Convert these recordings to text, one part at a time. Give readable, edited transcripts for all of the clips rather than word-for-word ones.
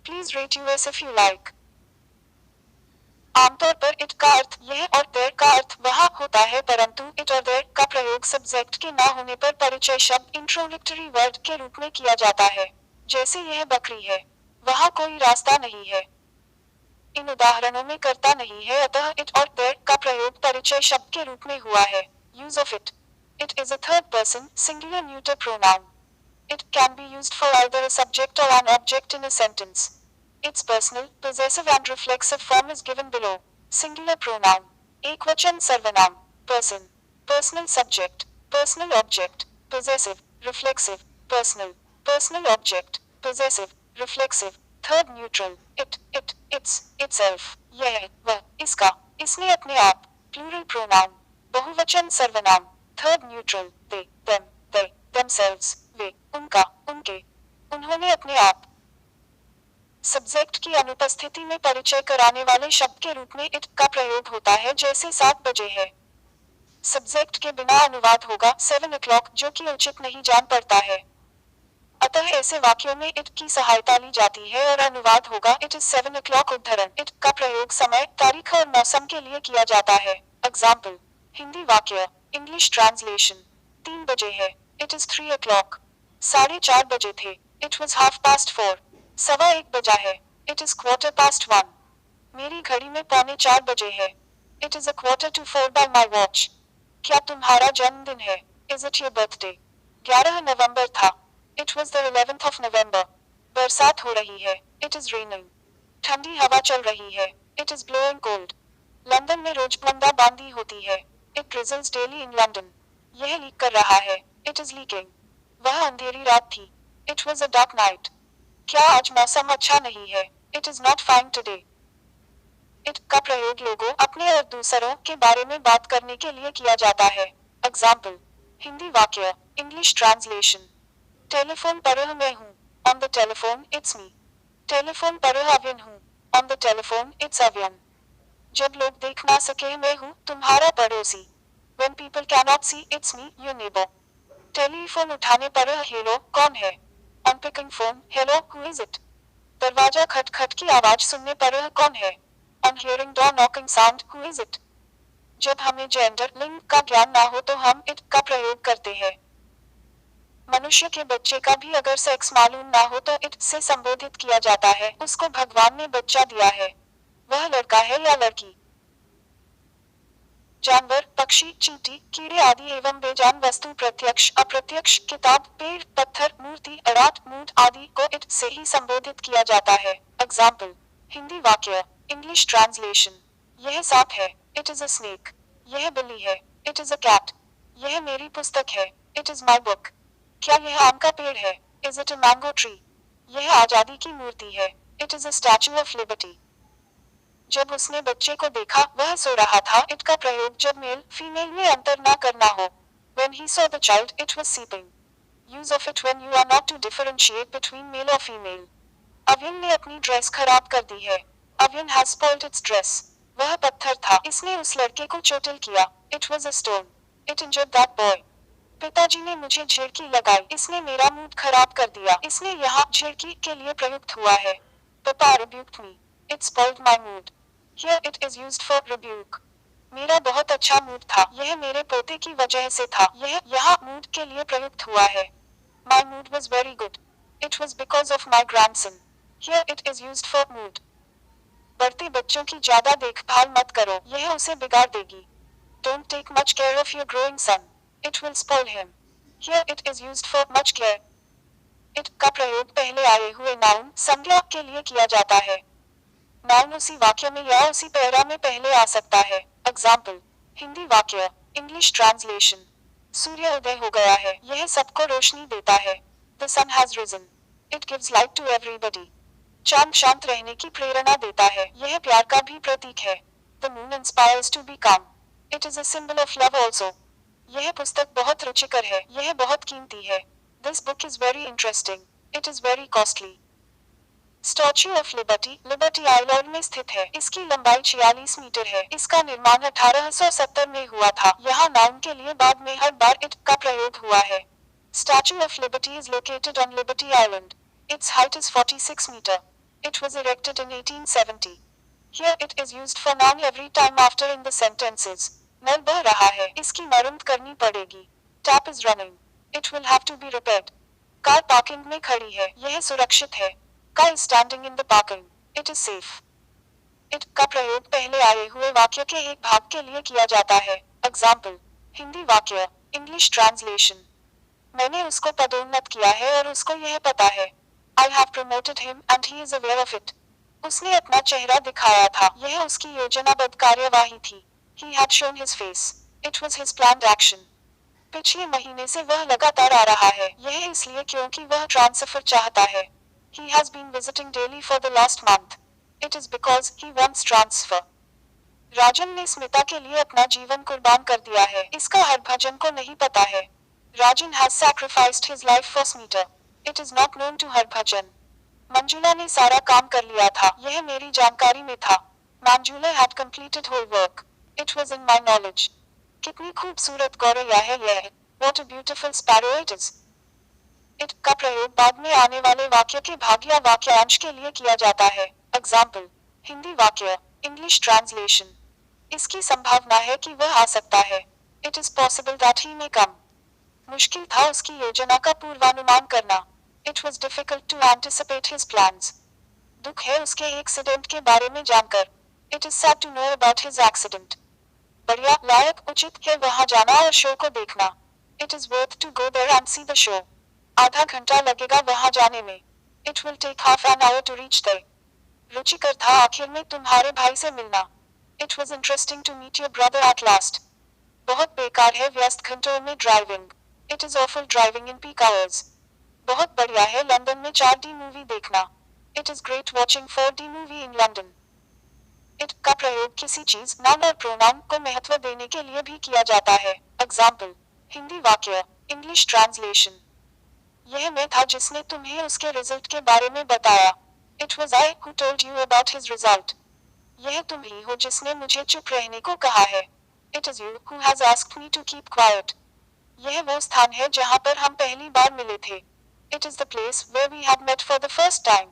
Please rate US if you like. आमतौर पर it का अर्थ यह और देयर का अर्थ वहाँ होता है, परंतु इट और देयर का प्रयोग सब्जेक्ट के ना होने पर परिचय शब्द इंट्रोडक्टरी वर्ड के रूप में किया जाता है। जैसे यह बकरी है, वहाँ कोई रास्ता नहीं है। इन उदाहरणों में कर्ता नहीं है, अतः इट और देयर का प्रयोग परिचय शब्द के रूप में हुआ है। Use of it. It is a third person singular neuter pronoun. It can be used for either a subject or an object in a sentence. Its personal, possessive and reflexive form is given below. Singular pronoun. एकवचन सर्वनाम. Person. Personal subject. Personal object. Possessive. Reflexive. Personal. Personal object. Possessive. Reflexive. Third neutral. It. Its. Itself. यह. वह. इसका. इसने अपने आप. Plural pronoun. बहुवचन सर्वनाम. Third neutral. They. Them. They. Themselves. वे. उनका. उनके. उन्होंने अपने आप. सब्जेक्ट की अनुपस्थिति में परिचय कराने वाले शब्द के रूप में इट का प्रयोग होता है, जैसे 7 बजे है। सब्जेक्ट के बिना अनुवाद होगा 7 o'clock, जो कि उचित नहीं जान पड़ता है। अतः ऐसे वाक्यों में इट की सहायता ली जाती है और अनुवाद होगा इट इज 7 o'clock। उद्धरण. इट का प्रयोग समय, तारीख और मौसम के लिए किया जाता है। एग्जाम्पल. हिंदी वाक्य. English translation. 3 बजे है. It is 3 o'clock. 4:30 बजे थे. It was 4:30. 1:15 बजा है. It is 1:15. मेरी घड़ी में 3:45 बजे है. It is 3:45 bye my watch. क्या तुम्हारा जन्मदिन है? Is it your birthday? 11 नवंबर था. It was the 11th of November. बरसात हो रही है. It is raining. ठंडी हवा चल रही है. It is blowing cold. London में रोज बूंदाबांदी होती है. It drizzles daily in London. यह लीक कर रहा है. It is leaking. वह अंधेरी रात थी. It was a dark night. क्या आज मौसम अच्छा नहीं है? It is not fine today. It का प्रयोग लोगों, अपने और दूसरों के बारे में बात करने के लिए किया जाता है। एग्जाम्पल. हिंदी वाक्य. English translation. टेलीफोन पर मैं हूँ. On the telephone it's me. Telephone पर अव्यन हूँ. On the telephone it's Avyan. जब लोग देख ना सके मैं हूँ तुम्हारा पड़ोसी. When people cannot see it's me, your neighbor. Telephone उठाने पर हेलो कौन है? On picking phone, hello who is it? दरवाजा खटखट की आवाज सुनने पर कौन है? On hearing door knocking sound, who is it? जब हमें जेंडर लिंग का ज्ञान ना हो तो हम इट का प्रयोग करते हैं। मनुष्य के बच्चे का भी अगर सेक्स मालूम ना हो तो इट से संबोधित किया जाता है, उसको भगवान ने बच्चा दिया है। वह लड़का है या लड़की? जानवर, पक्षी, चींटी, कीड़े आदि एवं बेजान वस्तु प्रत्यक्ष, अप्रत्यक्ष, किताब, पेड़, पत्थर, मूर्ति, अराट, मूठ आदि को इट से ही संबोधित किया जाता है। एग्जाम्पल. हिंदी वाक्य. English translation. यह सांप है. It is a snake. यह बिल्ली है. It is a cat. यह मेरी पुस्तक है. It is my book. क्या यह आम का पेड़ है? Is it a mango tree? यह आजादी की मूर्ति है. It is a Statue of Liberty. जब उसने बच्चे को देखा वह सो रहा था, इट का प्रयोग जब मेल फीमेल में अंतर ना करना हो. When he saw the child, it was sleeping. Use of it when you are not to differentiate between male or female. Avin ने अपनी ड्रेस खराब कर दी है. Avin has spoiled its dress. वह पत्थर था, इसने उस लड़के को चोटिल किया. It was a stone. It injured that boy. पिताजी ने मुझे झिड़की लगाई, इसने मेरा मूड खराब कर दिया. इसने यहाँ झिड़की के लिए प्रयुक्त हुआ है. Papa rebuked me. It spoiled my mood. Here it is used for rebuke. मेरा बहुत अच्छा मूड था. यह मेरे पोते की वजह से था. यह यहाँ मूड के लिए प्रयुक्त हुआ है. My mood was very good. It was because of my grandson. Here it is used for mood. बढ़ते बच्चों की ज्यादा देखभाल मत करो, यह उसे बिगाड़ देगी. Don't take much care of your growing son. It will spoil him. Here it is used for much care. It का प्रयोग पहले आए हुए नाउन संज्ञा के लिए किया जाता है. नाउन उसी वाक्य में या उसी पैरा में पहले आ सकता है. एग्जाम्पल. हिंदी वाक्य. English translation. सूर्य उदय हो गया है. यह सबको रोशनी देता है. The sun has risen. It gives light to everybody. चांद शांत रहने की प्रेरणा देता है. यह प्यार का भी प्रतीक है. The moon inspires to be calm. It is a symbol of love also. यह पुस्तक बहुत रुचिकर है. यह बहुत कीमती है. This book is very interesting. It is very costly. Statue of Liberty Liberty Island में स्थित है. इसकी लंबाई 46 मीटर है. इसका निर्माण 1870 में हुआ था. यहाँ नाउन के लिए बाद में हर बार इट का प्रयोग हुआ है. Statue of Liberty is located on Liberty Island. Its height is 46 metre. It was erected in 1870. Here it is used for noun every time after in the sentences. नल बह रहा है, इसकी मरम्मत करनी पड़ेगी. Tap is running. It will have to be repaired. Car parking में खड़ी है, यह सुरक्षित है. Car is standing in the parking. It is safe. It का प्रयोग पहले आए हुए वाक्य के एक भाग के लिए किया जाता है. एग्जाम्पल, हिंदी वाक्य, इंग्लिश ट्रांसलेशन. मैंने उसको पदोन्नत किया है और उसको यह पता है. I have promoted him and he is aware of it. उसने अपना चेहरा दिखाया था, यह उसकी योजनाबद्ध कार्यवाही थी. He had shown his face. It was his planned action. पिछले महीने से वह लगातार आ रहा है, यह इसलिए क्योंकि वह ट्रांसफर चाहता है. He has been visiting daily for the last month. It is because he wants transfer. राजन ने स्मिता के लिए अपना जीवन कुर्बान कर दिया है, इसका हरभजन को नहीं पता है. Rajan has sacrificed his life for Smita. It is not known to Harbhajan. Manjula ने सारा काम कर लिया था, यह मेरी जानकारी में था. Manjula had completed whole work. It was in my knowledge. कितनी खूबसूरत गौरैया है यह. What a beautiful sparrow it is. It का प्रयोग बाद में आने वाले वाक्य के भाग या वाक्यांश के लिए किया जाता है. एग्जाम्पल, हिंदी वाक्य, इंग्लिश ट्रांसलेशन. इसकी संभावना है कि वह आ सकता है. It is possible that he may come. मुश्किल था उसकी योजना का पूर्वानुमान करना. It was difficult to anticipate his plans. दुख है उसके एक्सीडेंट के बारे में जानकर. It is sad to know about his accident. बढ़िया, लायक, उचित है वहां जाना और शो को देखना. It is worth to go there and see the show. आधा घंटा लगेगा वहां जाने में. It will take half an hour to reach there. रुचिकर था आखिर में तुम्हारे भाई से मिलना. It was interesting to meet your brother at last. बहुत बेकार है व्यस्त घंटों में driving. It is awful driving in peak hours. बहुत बढ़िया है लंदन में 4D मूवी देखना. It is great watching 4D movie in London. It का प्रयोग किसी चीज, नाउन और प्रोनाउन को महत्व देने के लिए भी किया जाता है. एग्जाम्पल, हिंदी वाक्य, इंग्लिश ट्रांसलेशन. यह मैं था जिसने तुम्हें उसके रिजल्ट के बारे में बताया. It was I who told you about his result. यह तुम ही हो जिसने मुझे चुप रहने को कहा है. It is you who has asked me to keep quiet. यह वो स्थान है जहां पर हम पहली बार मिले थे. It is the place where we had met for the first time.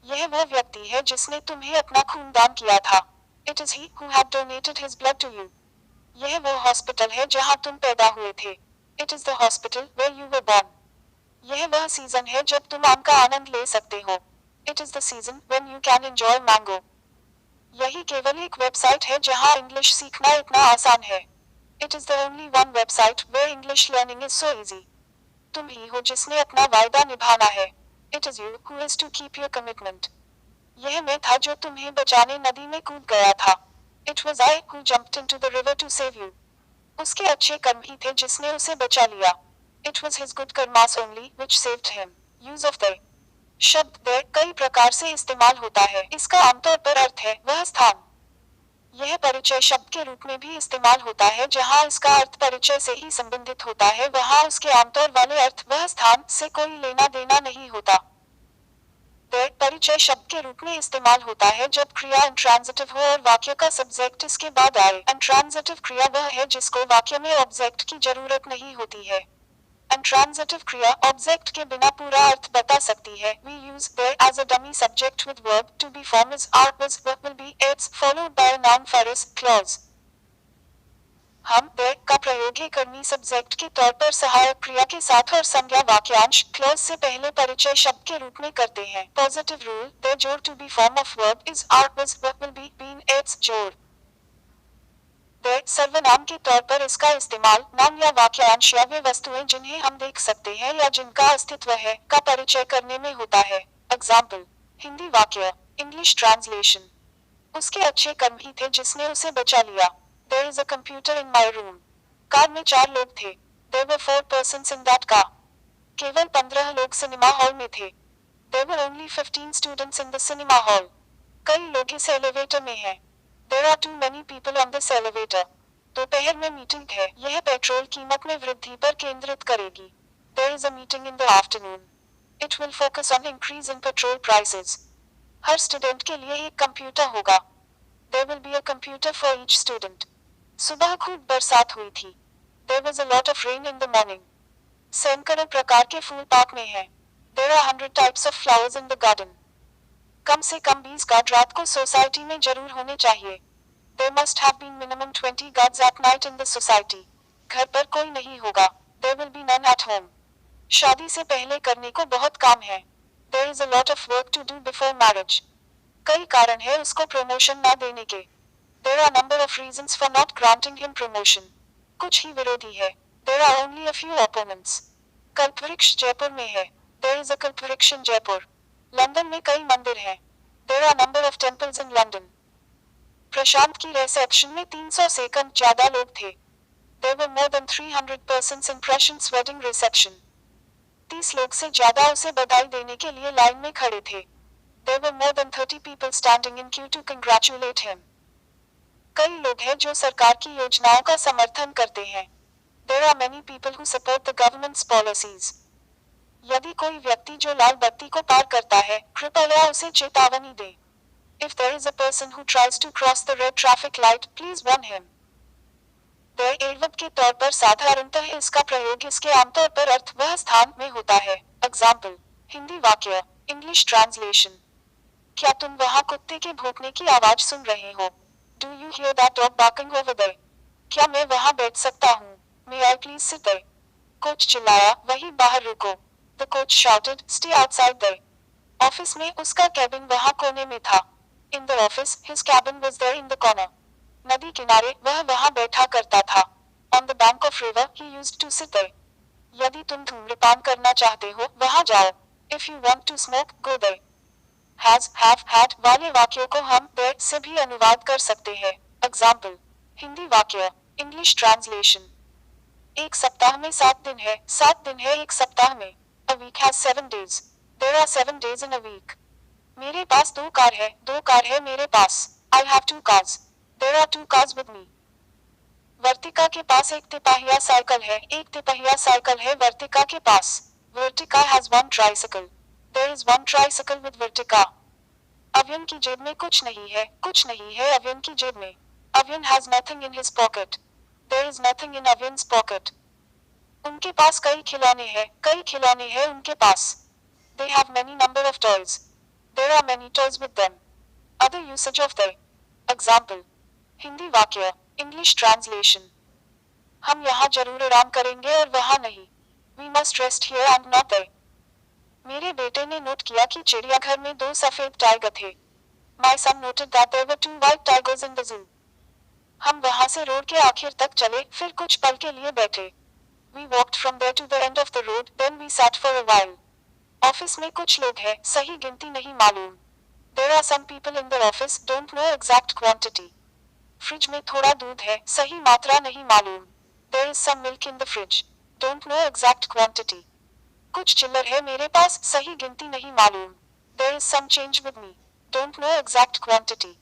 यह वो व्यक्ति है जिसने तुम्हें अपना खून दान किया था. It is he who had donated his blood to you. यह वो हॉस्पिटल है जहां तुम पैदा हुए थे. It is the hospital where you were born. यह वह सीजन है जब तुम आम का आनंद ले सकते हो. It is the season when you can enjoy mango. यही केवल एक वेबसाइट है जहां इंग्लिश सीखना इतना आसान है. It is the only one website where English learning is so easy. तुम ही हो जिसने अपना वायदा निभाना है. It is you who is to keep your commitment. यह मैं था जो तुम्हें बचाने नदी में कूद गया था. It was I who jumped into the river to save you. उसके अच्छे कर्म ही थे जिसने उसे बचा लिया. It was his good karmas only which saved him. Use of the शब्द there कई प्रकार से इस्तेमाल होता है. इसका आमतौर पर अर्थ है वह स्थान. यह परिचय शब्द के रूप में भी इस्तेमाल होता है जहां इसका अर्थ परिचय से ही संबंधित होता है. वहां उसके आमतौर वाले अर्थ वह स्थान से कोई लेना देना नहीं होता. there परिचय शब्द के रूप में इस्तेमाल होता है जब क्रिया इंट्रांजिटिव हो और वाक्य का सब्जेक्ट इसके बाद आए. इंट्रांजिटिव क्रिया वह है जिसको वाक्य में ऑब्जेक्ट की जरूरत नहीं होती है. इंट्रांजिटिव क्रिया ऑब्जेक्ट के बिना पूरा अर्थ बता सकती है. We use there as a dummy subject with verb to be form is are was will be it's followed by a noun for is clause. हम there का प्रयोग एक कर्मी सब्जेक्ट के तौर पर सहायक क्रिया के साथ और संज्ञा वाक्यांश क्लॉज से पहले परिचय शब्द के रूप में करते हैं. पॉजिटिव रूल there जोड़ to be form of verb is are was will be been it's जोड़. there सर्वनाम के तौर पर इसका इस्तेमाल नाम या वाक्यांश या वे वस्तुएं जिन्हें हम देख सकते हैं या जिनका अस्तित्व है का परिचय करने में होता है. एग्जाम्पल, हिंदी वाक्य, इंग्लिश ट्रांसलेशन. उसके अच्छे कर्म ही थे जिसने उसे बचा लिया. There is a computer in my room. Car में 4 लोग थे. There were 4 persons in that car. केवल 15 लोग सिनेमा हॉल में थे. There were only 15 students in the cinema hall. कई लोग इस एलिवेटर में हैं. There are too many people on this elevator. दोपहर में मीटिंग है. यह पेट्रोल कीमत में वृद्धि पर केंद्रित करेगी. There is a meeting in the afternoon. It will focus on increase in petrol prices. Her student के लिए एक कंप्यूटर होगा. There will be a computer for each student. सुबह खूब बरसात हुई थी. There was a lot of rain in the morning. सैकड़ों प्रकार के फूल पार्क में हैं. There are 100 types of flowers in the garden. कम से कम 20 गार्ड रात को सोसाइटी में जरूर होने चाहिए। There must have been minimum 20 guards at night in the society. घर पर कोई नहीं होगा। There will be none at home. शादी से पहले करने को बहुत काम है। There is a lot of work to do before marriage. कई कारण है उसको प्रमोशन ना देने के। There are number of reasons for not granting him promotion. कुछ ही विरोधी है। There are only a few opponents. कल्पवृक्ष जयपुर में है। There is a Kalpavriksha in Jaipur. London में कई मंदिर हैं। There are number of temples in London. प्रशांत की रिसेप्शन में 300 से कम ज्यादा लोग थे। There were more than 300 persons in Prashant's wedding reception. 30 लोग से ज्यादा उसे बधाई देने के लिए लाइन में खड़े थे। There were more than 30 people standing in queue to congratulate him. कई लोग हैं जो सरकार की योजनाओं का समर्थन करते हैं। There are many people who support the government's policies. यदि कोई व्यक्ति जो लाल बत्ती को पार करता है, कृपया उसे चेतावनी दें। If there is a person who tries to cross the red traffic light, please warn him. There adverb के तौर पर साधारणतः इसका प्रयोग इसके आमतौर पर अर्थ वह स्थान में होता है। Example, हिंदी वाक्य, English translation. क्या तुम वहाँ कुत्ते के भौंकने की आवाज सुन रहे हो? Do you hear that dog barking over there? क्या मैं वहाँ बैठ सकता हूँ? May I please sit there? Coach चिल्लाया, वही बाहर रुको। The coach shouted, stay outside there. Office में उसका कैबिन वहाँ कोने में था। In the office, his cabin was there in the corner. नदी किनारे वह वहाँ बैठा करता था। On the bank of river, he used to sit there. यदि तुम धूम्रपान करना चाहते हो, वहाँ जाओ। If you want to smoke, go there. Has, have, had वाले वाक्यों को हम there से भी अनुवाद कर सकते हैं। Example, हिंदी वाक्य, English translation. एक सप्ताह में 7 दिन है, 7 दिन है एक सप्ताह में। A week has 7 days. There are 7 days in a week. मेरे पास 2 कार है, 2 कार है मेरे पास। I have 2 cars. There are 2 cars with me. वर्तिका के पास एक तिपहिया साइकिल है, एक तिपहिया साइकिल है वर्तिका के पास। Vertika has 1 tricycle. There is 1 tricycle with Vertika. अव्यन की जेब में कुछ नहीं है अव्यन की जेब में। अव्यन has nothing in his pocket. There is nothing in Avyan's pocket. उनके पास कई खिलौने हैं उनके पास। They have many number of toys. There are many toys with them. Other usage of the. Example, Hindi वाक्य, English translation. हम यहाँ जरूर आराम करेंगे और वहाँ नहीं। We must rest here and not there. मेरे बेटे ने नोट किया कि चिड़ियाघर में 2 सफेद टाइगर थे। My son noted that there were 2 white tigers in the zoo. हम वहाँ से रोड के आखिर तक चले, फिर कुछ पल के लिए बैठे। We walked from there to the end of the road, then we sat for a while. Office में कुछ लोग हैं, सही गिनती नहीं मालूम। There are some people in the office, don't know exact quantity. Fridge में थोड़ा दूध है, सही मात्रा नहीं मालूम। There is some milk in the fridge. Don't know exact quantity. कुछ चिल्लर है मेरे पास, सही गिनती नहीं मालूम। There is some change with me. Don't know exact quantity.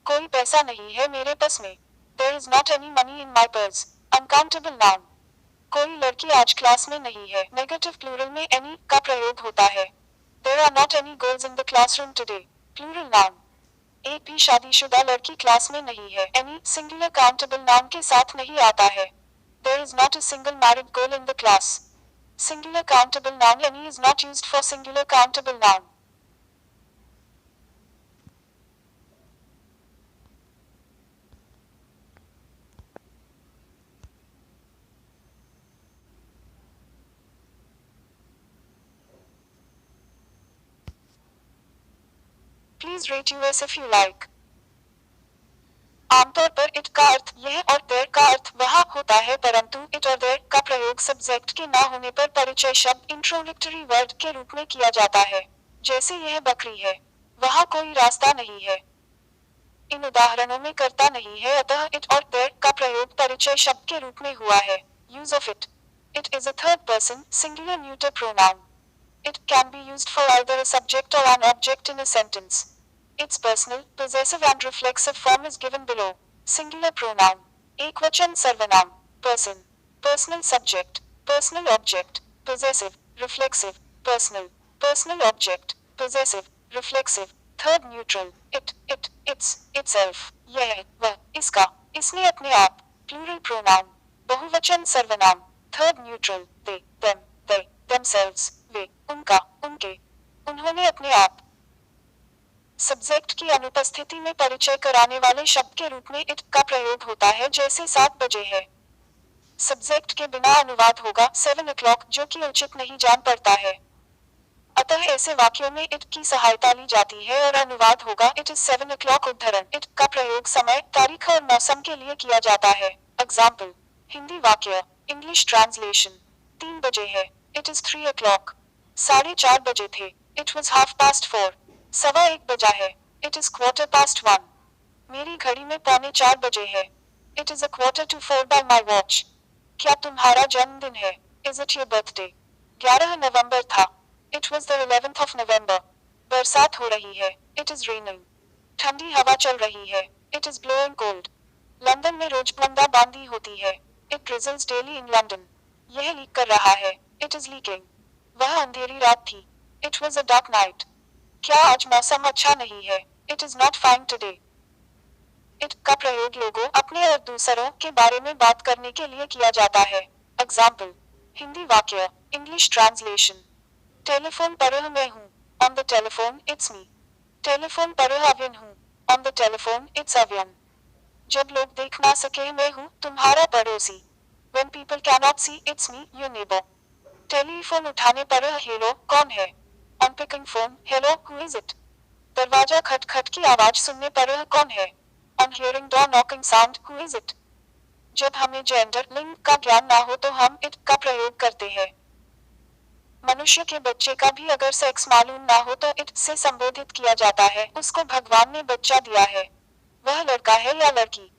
कोई पैसा नहीं है मेरे पर्स में। There is not any money in my purse. Uncountable noun. कोई लड़की आज क्लास में नहीं है, नेगेटिव प्लूरल में any का प्रयोग होता है। There are not any girls in the classroom today. Plural noun. एक भी शादीशुदा लड़की क्लास में नहीं है, any singular countable noun के साथ नहीं आता है। There is not a single married girl in the class. Singular countable noun any is not used for singular countable noun. Please rate US if you like. आमतौर पर it का अर्थ यह और देर का अर्थ वहाँ होता है, परंतु इट और देर का प्रयोग सब्जेक्ट के ना होने पर परिचय शब्द इंट्रोडक्टरी वर्ड के रूप में किया जाता है। जैसे यह बकरी है, वहाँ कोई रास्ता नहीं है। इन उदाहरणों में कर्ता नहीं है, अतः इट और देर का प्रयोग परिचय शब्द के रूप में हुआ है। Use of it. It is a third person singular neuter pronoun. It can be used for either a subject or an object in a sentence. Its personal, possessive and reflexive form is given below. Singular pronoun. एकवचन सर्वनाम. Person. Personal subject. Personal object. Possessive. Reflexive. Personal. Personal object. Possessive. Reflexive. Third neutral. It. Its. Itself. यह. वह. इसका. इसने अपने आप. Plural pronoun. बहुवचन सर्वनाम. Third neutral. They. Them. They. Themselves. वे. उनका. उनके. उन्होंने अपने आप. सब्जेक्ट की अनुपस्थिति में परिचय कराने वाले शब्द के रूप में इट का प्रयोग होता है, जैसे 7 बजे है। सब्जेक्ट के बिना अनुवाद होगा 7 o'clock, जो कि उचित नहीं जान पड़ता है। अतः ऐसे वाक्यों में इट की सहायता ली जाती है और अनुवाद होगा इट इज 7 o'clock। उद्धरण इट का प्रयोग समय, तारीख और मौसम के लिए किया जाता है। एग्जाम्पल, हिंदी वाक्य, इंग्लिश ट्रांसलेशन, 3 बजे है, इट इज 3 o'clock। 4:30 बजे थे, इट वॉज 4:30। 1:15 बजा है, इट इज 1:15। मेरी घड़ी में 3:45 बजे है, it is 3:45 bye my watch. क्या तुम्हारा जन्मदिन है, इज इट योर बर्थडे। 11 नवंबर था, it was the 11th of November। बरसात हो रही है, इट इज रेनिंग। ठंडी हवा चल रही है, it is blowing cold. London में रोज बूंदाबांदी होती है, इट ड्रिजल्स डेली इन लंदन। यह लीक कर रहा है, इट इज लीकिंग। वह अंधेरी रात थी, it was a dark night. क्या आज मौसम अच्छा नहीं है, it is not fine today. It का प्रयोग लोगों, अपने और दूसरों के बारे में बात करने के लिए किया जाता है। एग्जाम्पल, हिंदी वाक्य, इंग्लिश ट्रांसलेशन, टेलीफोन पर मैं हूँ, on the telephone it's me. Telephone पर अव्यन हूँ, on the telephone it's Avyan. जब लोग देख ना सके मैं हूँ तुम्हारा पड़ोसी। When people cannot see it's me, your neighbor। Telephone उठाने पर हेलो कौन है, on picking phone hello who is it. दरवाजा खटखट की आवाज सुनने पर कौन है, on hearing door knocking sound who is it. जब हमें जेंडर लिंग का ज्ञान ना हो तो हम इट का प्रयोग करते हैं। मनुष्य के बच्चे का भी अगर सेक्स मालूम ना हो तो इट से संबोधित किया जाता है, उसको भगवान ने बच्चा दिया है। वह लड़का है या लड़की।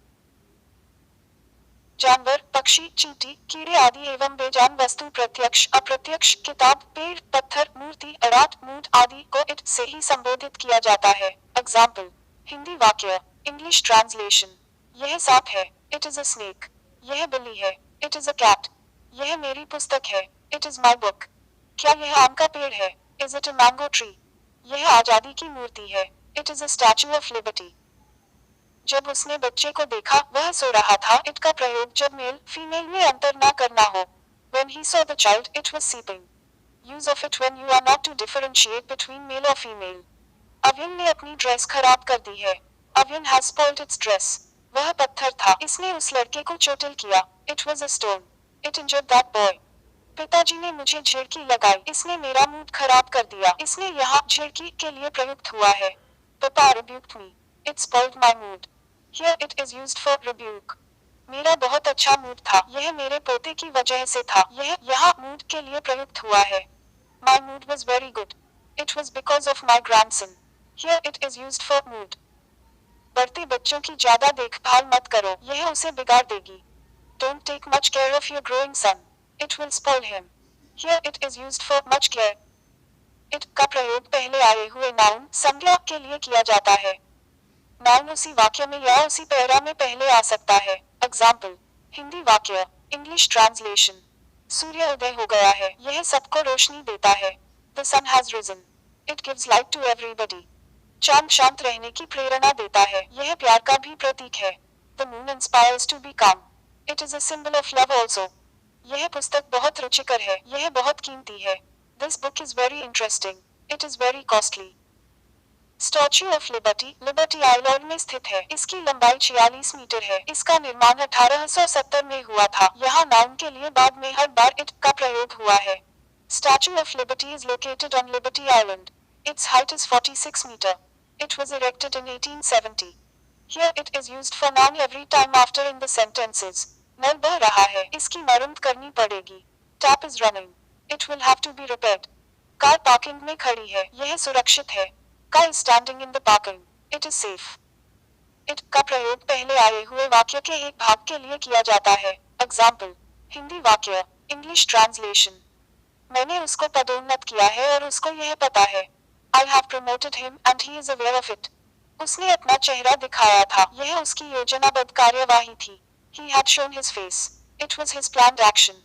जानवर, पक्षी, चींटी, कीड़े आदि एवं बेजान वस्तु प्रत्यक्ष अप्रत्यक्ष, किताब, पेड़, पत्थर, मूर्ति, अराट, मूठ आदि को इट से ही संबोधित किया जाता है। एग्जाम्पल, हिंदी वाक्य, इंग्लिश ट्रांसलेशन, यह सांप है, इट इज अ स्नेक। यह बिल्ली है, इट इज अ कैट। यह मेरी पुस्तक है, इट इज माई बुक। क्या यह आम का पेड़ है, is it a mango tree. यह आजादी की मूर्ति है, it is a Statue of Liberty. जब उसने बच्चे को देखा वह सो रहा था, इट का प्रयोग जब मेल फीमेल में अंतर ना करना हो। When he saw the child, it was sleeping। Use of it when you are not to differentiate between male or female। Avian ने अपनी ड्रेस खराब कर दी है, Avian has spoiled its dress। वह पत्थर था, इसने उस लड़के को चोटिल किया, it was a stone। It injured that boy। पिताजी ने मुझे झिड़की लगाई, इसने मेरा मूड खराब कर दिया। इसने यहाँ झिड़की के लिए प्रयुक्त हुआ है। Papa rebuked me। It spoiled my mood। Here it is used for rebuke। मेरा बहुत अच्छा मूड था, यह मेरे पोते की वजह से था। यह यहाँ मूड के लिए प्रयुक्त हुआ है। My mood was very good। It was because of my grandson। Here it is used for mood। बढ़ते बच्चों की ज्यादा देखभाल मत करो, यह उसे बिगाड़ देगी। Don't take much care of your growing son। It will spoil him। Here it is used for much care। It का प्रयोग पहले आए हुए नाउन संज्ञा के लिए किया जाता है। नाउन उसी वाक्य में या उसी पैरा में पहले आ सकता है। एग्जाम्पल, हिंदी वाक्य, इंग्लिश ट्रांसलेशन, सूर्य उदय हो गया है, यह सबको रोशनी देता है। The sun has risen. It gives light to everybody. चांद शांत रहने की प्रेरणा देता है, यह प्यार का भी प्रतीक है। The moon inspires to be calm. It is a symbol of love also. यह पुस्तक बहुत रुचिकर है, यह बहुत कीमती है। This book is very interesting. It is very costly. Statue of Liberty, Liberty Island में स्थित है। इसकी लंबाई 46 मीटर है। इसका निर्माण 1870 में हुआ था। यहाँ नाउन के लिए बाद में हर बार इट का प्रयोग हुआ है। Statue of Liberty is located on Liberty Island. Its height is 46 metre. It was erected in 1870। Here it is used for noun every time after in the sentences। नल बह रहा है, इसकी मरम्मत करनी पड़ेगी। Tap is running। It will have to be repaired। Car parking में खड़ी है, यह सुरक्षित है। Car is standing in the parking। It is safe। It का प्रयोग पहले आए हुए वाक्य के एक भाग के लिए किया जाता है। एग्जाम्पल, हिंदी वाक्य, इंग्लिश ट्रांसलेशन, मैंने उसको पदोन्नत किया है और उसको यह पता है। I have promoted him and he is aware of it। उसने अपना चेहरा दिखाया था, यह उसकी योजनाबद्ध कार्यवाही थी। He had shown his face। It was his planned action।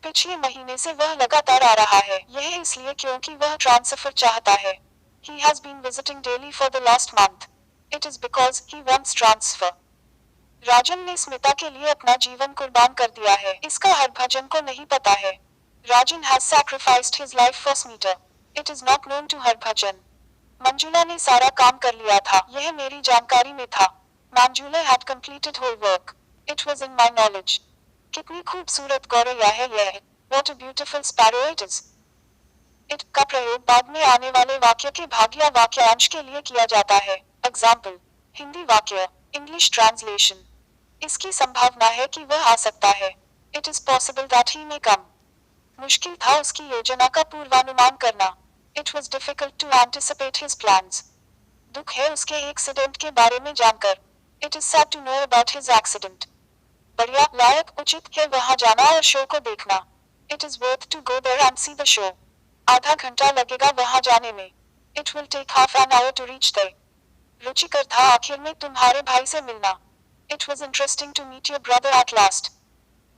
पिछले महीने से वह लगातार आ रहा है, यह इसलिए क्योंकि वह ट्रांसफर चाहता है। He has been visiting daily for the last month। It is because he wants transfer। राजन ने स्मिता के लिए अपना जीवन कुर्बान कर दिया है, इसका हरभजन को नहीं पता है। Rajan has sacrificed his life for Smita। It is not known to Harbhajan। Manjula ने सारा काम कर लिया था, यह मेरी जानकारी में था। Manjula had completed whole work. It was in my knowledge. कितनी खूबसूरत गौरैया है यह। What a beautiful sparrow it is. It का प्रयोग बाद में आने वाले वाक्य के भाग या वाक्यांश के लिए किया जाता है। एग्जाम्पल, हिंदी वाक्य, इंग्लिश ट्रांसलेशन। इसकी संभावना है कि वह आ सकता है। It is possible that he may come. मुश्किल था उसकी योजना का पूर्वानुमान करना। It was difficult to anticipate his plans. दुख है उसके एक्सीडेंट के बारे में जानकर। It is sad to know about his accident. बढ़िया, लायक, उचित है वहां जाना और शो को देखना। It is worth to go there and see the show. आधा घंटा लगेगा वहां जाने में। It will take half an hour to reach there. रुचिकर था आखिर में तुम्हारे भाई से मिलना। It was interesting to meet your brother at last.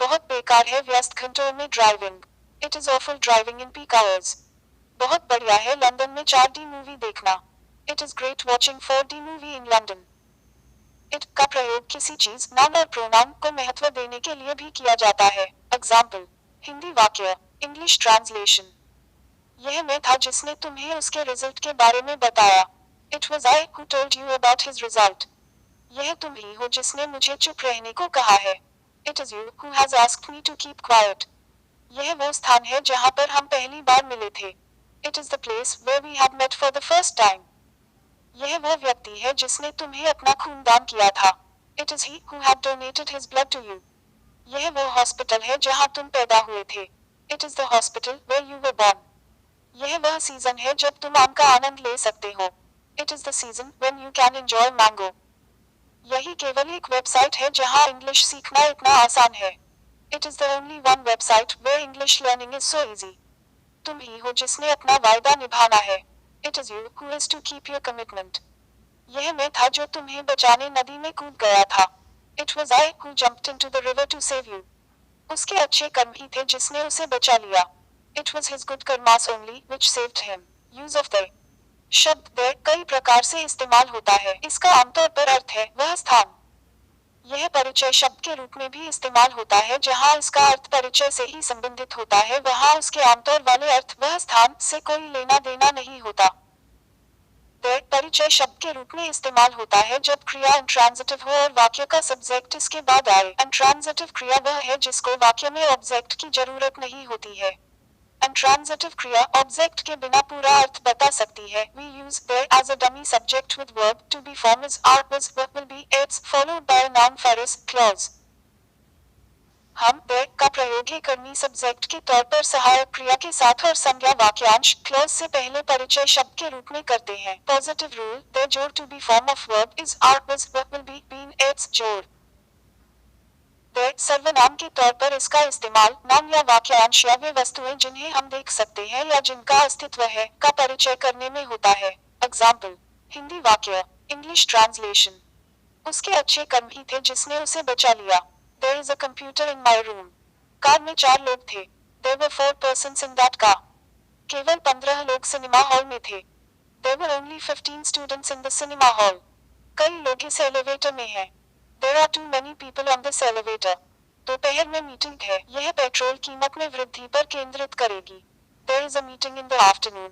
बहुत बेकार है व्यस्त घंटों में driving. It is awful driving in peak hours. बहुत बढ़िया है लंदन में 4D मूवी देखना। It is great watching 4D movie in London. It का प्रयोग किसी चीज, नाउन और प्रोनाउन को महत्व देने के लिए भी किया जाता है। एग्जाम्पल, हिंदी वाक्य, इंग्लिश ट्रांसलेशन। यह मैं था जिसने तुम्हें उसके रिजल्ट के बारे में बताया। It was I who told you about his result. यह तुम ही हो जिसने मुझे चुप रहने को कहा है। It is you who has asked me to keep quiet. यह वो स्थान है जहां पर हम पहली बार मिले थे। It is the place where we had met for the first time. यह वो व्यक्ति है जिसने तुम्हें अपना खून दान किया था। It is he who had donated his blood to you. यह वो हॉस्पिटल है जहां तुम पैदा हुए थे। It is the hospital where you were born. यह वह सीजन है जब तुम आम का आनंद ले सकते हो। It is the season when you can enjoy mango. यही केवल एक वेबसाइट है जहां इंग्लिश सीखना इतना आसान है। It is the only one website where English learning is so easy. तुम ही हो जिसने अपना वायदा निभाना है। It is you who is to keep your commitment. यह मैं था जो तुम्हें बचाने नदी में कूद गया था। It was I who jumped into the river to save you. उसके अच्छे कर्म ही थे जिसने उसे बचा लिया। It was his good karmas only which saved him. Use of the शब्द द कई प्रकार से इस्तेमाल होता है। इसका आमतौर पर अर्थ है वह स्थान। यह परिचय शब्द के रूप में भी इस्तेमाल होता है जहां इसका अर्थ परिचय से ही संबंधित होता है, वहां उसके आमतौर वाले अर्थ वह स्थान से कोई लेना देना नहीं होता। द परिचय शब्द के रूप में इस्तेमाल होता है जब क्रिया इंट्रांजिटिव हो और वाक्य का सब्जेक्ट इसके बाद आए। इंट्रांजिटिव क्रिया वह है जिसको वाक्य में ऑब्जेक्ट की जरूरत नहीं होती है। इंट्रांजिटिव क्रिया ऑब्जेक्ट के बिना पूरा अर्थ बता सकती है। We use there as a dummy subject with verb to be form is are was will be it's followed by a noun phrase clause. हम there का प्रयोग ही करनी सब्जेक्ट के तौर पर सहायक क्रिया के साथ और संज्ञा वाक्यांश क्लॉज से पहले परिचय शब्द के रूप में करते हैं। पॉजिटिव रूल there जोड़ to be form of verb is are was will be been it's जोड़। there सर्वनाम के तौर पर इसका इस्तेमाल नाम या वाक्यांश या वे वस्तुएं जिन्हें हम देख सकते हैं या जिनका अस्तित्व है का परिचय करने में होता है। एग्जाम्पल, हिंदी वाक्य, इंग्लिश ट्रांसलेशन। उसके अच्छे कर्म ही थे जिसने उसे बचा लिया। There is a computer in my room. Car में 4 लोग थे। There were 4 persons in that car. केवल 15 लोग सिनेमा हॉल में थे। There were only 15 students in the cinema hall. कई लोग इस एलिवेटर में हैं। There are too many people on this elevator. दोपहर में मीटिंग है। यह पेट्रोल कीमत में वृद्धि पर केंद्रित करेगी। There is a meeting in the afternoon.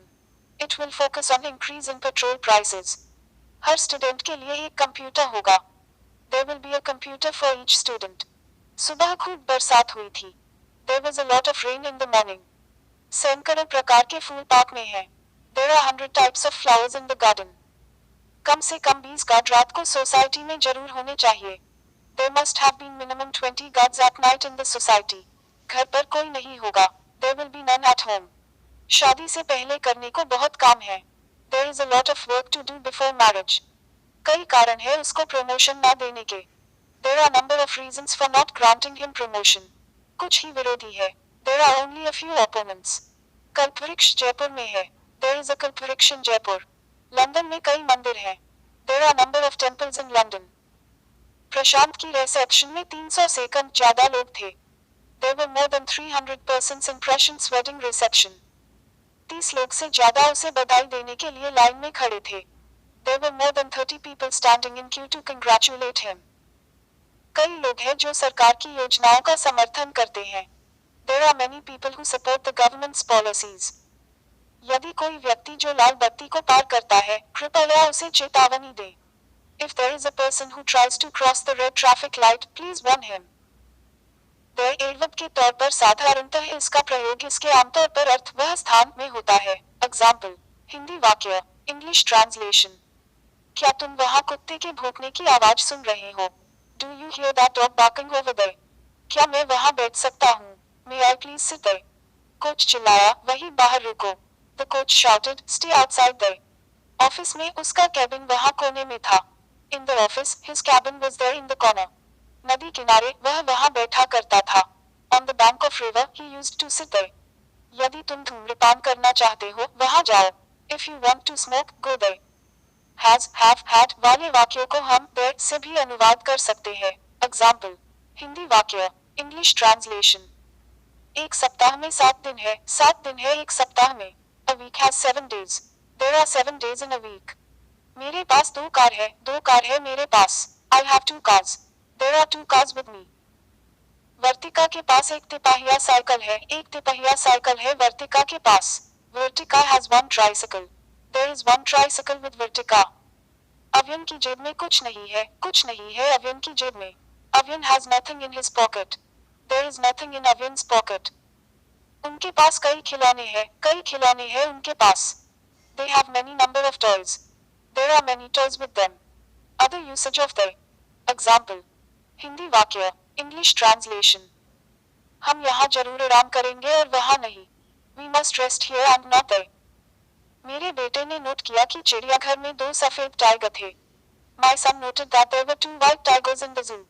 It will focus on increase in petrol prices. Her student के लिए एक कंप्यूटर होगा। There will be a computer for each student. सुबह खूब बरसात हुई थी। There was a lot of rain in the morning. सैकड़ों प्रकार के फूल पार्क में हैं। There are 100 types of flowers in the garden. कम से कम 20 गार्ड रात को सोसाइटी में जरूर होने चाहिए। There must have been minimum 20 guards at night in the society. घर पर कोई नहीं होगा। There will be none at home. शादी से पहले करने को बहुत काम है। There is a lot of work to do before marriage. कई कारण है उसको प्रमोशन ना देने के। There are number of reasons for not granting him promotion. कुछ ही विरोधी है। There are only a few opponents. कल्पवृक्ष जयपुर में है। There is a Kalpavriksha in Jaipur. London में कई मंदिर हैं। There are number of temples in London. प्रशांत की रिसेप्शन में 300 से कम ज्यादा लोग थे। There were more than 300 persons in Prashant's wedding reception. 30 लोग से ज्यादा उसे बधाई देने के लिए लाइन में खड़े थे। There were more than 30 people standing in queue to congratulate him. कई लोग हैं जो सरकार की योजनाओं का समर्थन करते हैं। There are many people who support the government's policies. यदि कोई व्यक्ति जो लाल बत्ती को पार करता है, कृपया उसे चेतावनी दे। If there is a person who tries to cross the red traffic light, please warn him. there adverb के तौर पर साधारणतः इसका प्रयोग इसके आमतौर पर अर्थ वह स्थान में होता है। एग्जाम्पल, हिंदी वाक्य, इंग्लिश ट्रांसलेशन। क्या तुम वहाँ कुत्ते के भौंकने की आवाज सुन रहे हो? Do you hear that dog barking over there? क्या मैं वहाँ बैठ सकता हूँ? May I please sit there? Coach चिल्लाया, वही बाहर रुको। The coach shouted, stay outside there. Office में उसका कैबिन वहाँ कोने में था। In the office, his cabin was there in the corner. नदी किनारे, वह वहाँ बैठा करता था। On the bank of river, he used to sit there. यदि तुम धूम्रपान करना चाहते हो, वहाँ जाओ। If you want to smoke, go there. Has, have, had वाले वाक्यों को हम देयर से भी अनुवाद कर सकते हैं। एग्जाम्पल, हिंदी वाक्य, इंग्लिश ट्रांसलेशन। एक सप्ताह में 7 दिन है, 7 दिन है एक सप्ताह में। A week has 7 days. There are 7 days in a week. मेरे पास 2 कार है, 2 कार है मेरे पास। I have 2 cars. There are 2 cars with me. Vartika के पास एक तिपहिया साइकिल है, एक तिपहिया साइकिल है वर्तिका के पास। Vartika has 1 tricycle. There is 1 tricycle with Vartika. Avyan की जेब में कुछ नहीं है, कुछ नहीं है अवियन की जेब में। Avyan has nothing in his pocket. There is nothing in Avyan's pocket. उनके पास कई खिलौने हैं, कई खिलौने हैं उनके पास। They have many number of toys. There are many toys with them. Other usage of there. Example, Hindi वाक्य, इंग्लिश ट्रांसलेशन। हम यहाँ जरूर आराम करेंगे और वहाँ नहीं। We must rest here and not there. मेरे बेटे ने नोट किया कि चिड़ियाघर में 2 सफेद टाइगर थे। My son noted that there were 2 white tigers in the zoo.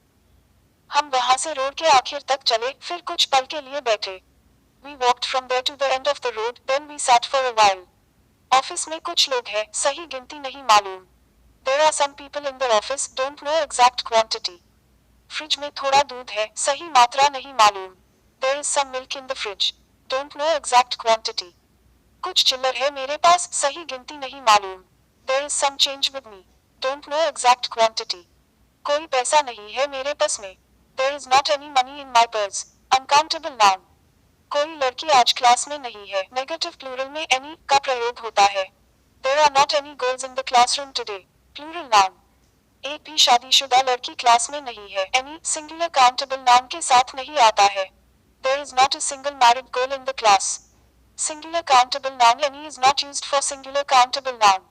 हम वहां से रोड के आखिर तक चले, फिर कुछ पल के लिए बैठे। We walked from there to the end of the road, then we sat for a while. Office में कुछ लोग हैं, सही गिनती नहीं मालूम। There are some people in the office, don't know exact quantity. Fridge में थोड़ा दूध है, सही मात्रा नहीं मालूम। There is some milk in the fridge. Don't know exact quantity. कुछ चिल्लर है मेरे पास, सही गिनती नहीं मालूम। There is some change with me. Don't know exact quantity. कोई पैसा नहीं है मेरे पर्स में। There is not any money in my purse. Uncountable noun. कोई लड़की आज क्लास में नहीं है, नेगेटिव प्लूरल में any का प्रयोग होता है। There are not any girls in the classroom today. Plural noun. एक भी शादीशुदा लड़की क्लास में नहीं है, any सिंगुलर काउंटेबल नाउन के साथ नहीं आता है। There is not a single married girl in the class. Singular countable noun any is not used for singular countable noun.